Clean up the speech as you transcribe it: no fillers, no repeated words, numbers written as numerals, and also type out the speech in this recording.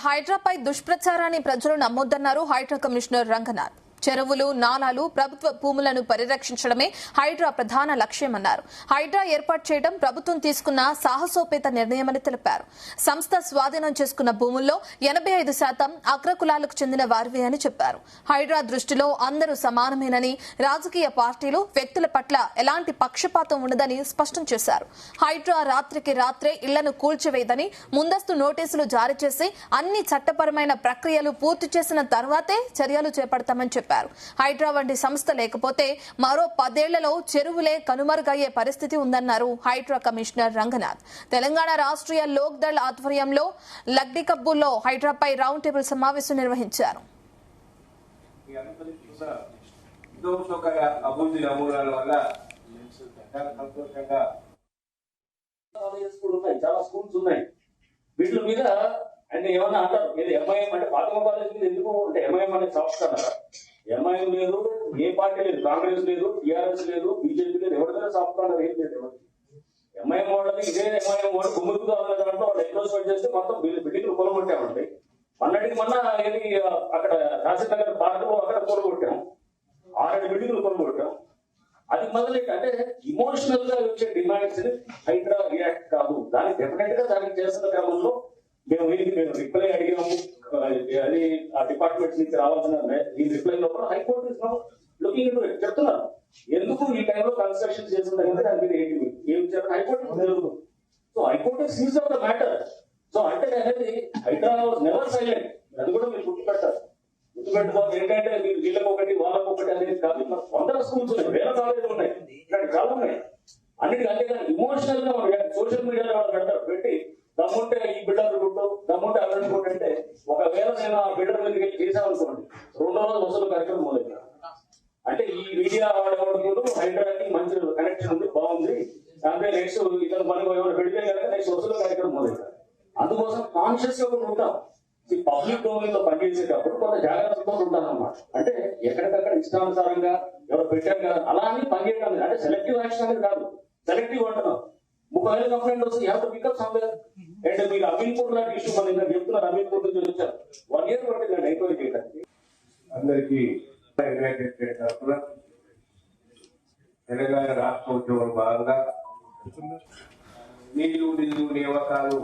హైడ్రాపై దుష్ప్రచారాన్ని ప్రజలు నమ్మొద్దన్నారు హైడ్రా కమిషనర్ రంగనాథ్. చెరువులు, నాలాలు, ప్రభుత్వ భూములను పరిరక్షించడమే హైడ్రా ప్రధాన లక్ష్యమన్నారు. హైడ్రా ఏర్పాటు చేయడం ప్రభుత్వం తీసుకున్న సాహసోపేత నిర్ణయమని తెలిపారు. సంస్థ స్వాధీనం చేసుకున్న భూముల్లో 85% అగ్రకులాలకు చెందిన వారివే అని చెప్పారు. హైడ్రా దృష్టిలో అందరూ సమానమేనని, రాజకీయ పార్టీలు, వ్యక్తుల పట్ల ఎలాంటి పక్షపాతం ఉండదని స్పష్టం చేశారు. హైడ్రా రాత్రికి రాత్రే ఇళ్లను కూల్చివేయదని, ముందస్తు నోటీసులు జారీ చేసి అన్ని చట్టపరమైన ప్రక్రియలు పూర్తి చేసిన తర్వాతే చర్యలు చేపడతామని చెప్పారు. హైడ్రా వంటి సంస్థ లేకపోతే మరో 10 ఏళ్లలో చెరువులే కనుమరుగయ్యే పరిస్థితి ఉందన్నారు హైడ్రా కమిషనర్ రంగనాథ్. తెలంగాణ రాష్ట్రీయ లోక్ దళ్ ఆధ్వర్యంలో లగ్డికబ్బుల్లో హైడ్రాపై రౌండ్ టేబుల్ సమావేశం నిర్వహించారు. చాలా స్కూల్స్ ఉన్నాయి. వీటి మీద అంటే ఏమన్నా అంటారు, ఇది ఎంఐఎం అంటే పాతమ కాలేజ్ మీద ఎందుకు అంటే ఎంఐఎం అనేది సాఫ్ట్ అన్నారా? ఎంఐఎం లేదు, ఏ పార్టీ లేదు, కాంగ్రెస్ లేదు, టీఆర్ఎస్ లేదు, బీజేపీ లేదు, ఎవరిదైనా సాఫ్ట్ అన్నారు ఏం లేదు. ఎవరికి ఎంఐఎం వాళ్ళని ఇదే ఎంఐఎం వాళ్ళు గుమ్ముగా ఉన్న దాంట్లో వాళ్ళు ఎంక్రోచ్మెంట్ చేస్తే మొత్తం బిల్డింగ్లు కూలగొట్టామండి. మొన్నటికి మొన్న ఏది అక్కడ రాజశేఖర్ నగర్ పార్టీలో అక్కడ కూలగొట్టాం, 6 బిల్డింగ్లు కూలగొట్టాం. అది మొదలెట్టి అంటే ఇమోషనల్ గా వచ్చే డిమాండ్స్ ని హైడ్రా రియాక్ట్ కాదు. దానికి డెఫినెట్ గా దానికి చేస్తున్న క్రమంలో మేము రిప్లై అడిగాము. అది ఆ డిపార్ట్మెంట్ నుంచి రావాల్సిన ఈ రిప్లై లోపల హైకోర్టు లుకింగ్ చెప్తున్నారు ఎందుకు ఈ టైంలో కన్స్ట్రక్షన్ చేసింది కదా, దాని మీద ఏం చెప్పారు high court Telugu. So high court seize of the matter. So అంటే అనేది హైడ్రా నెవర్ సైలెంట్. అది కూడా మీరు గుర్తుపెట్టుకోవాలి. ఏంటంటే మీరు వీళ్ళకి ఒకటి వాళ్ళకి ఒకటి అనేది కాదు. 100 స్కూల్స్ ఉన్నాయి, 1000 కాలేజీలు ఉన్నాయి, ఇక్కడ చాలా ఉన్నాయి. అన్నిటి అంతేకాదు ఇమోషనల్ గా సోషల్ మీడియాలో పెడతారు, పెట్టి దమ్ముంటే ఈ బిడ్డలు కొట్టు, దమ్ముంటే అల్లని కొట్టు అంటే ఒకవేళ నేను ఆ బిడ్డల మీదకి వెళ్ళి చేసామనుకోండి, 2వ రోజు వసూలు కార్యక్రమం మొదలైంది. అంటే ఈ మీడియా వాడేవాడు హైడ్రాకి మంచి కనెక్షన్ ఉంది, బాగుంది, దాంట్లో నెక్స్ట్ ఇతను పని పెడితే కనుక నెక్స్ట్ వసూలు కార్యక్రమం మొదలైంది. అందుకోసం కాన్షియస్ గా కూడా ఉంటాం. ఈ పబ్లిక్ డొమైన్ లో పనిచేసేటప్పుడు కొంత జాగ్రత్తతో ఉంటాను అన్నమాట. అంటే ఎక్కడికక్కడ ఇష్టానుసారంగా ఎవరు పెట్టారు కదా అలా అని పనిచేయడం అంటే సెలెక్టివ్ యాక్షన్ అనేది కాదు. సెలెక్టివ్ అంటున్నాం. 30,000 కంప్లైంట్ వస్తే have to pick up somewhere. And మీరు అమీన్పూర్ లాంటి ఇష్యూ మన ఇంకా చెప్తున్నారు, అమీన్పూర్ నుంచి వచ్చారు, 1 year పట్టిందండి ఎంక్వైరీ చేయడానికి. అందరికీ తరఫున తెలంగాణ రాష్ట్ర ఉద్యోగం భాగంగా నీళ్లు నిధులు నియామకాలు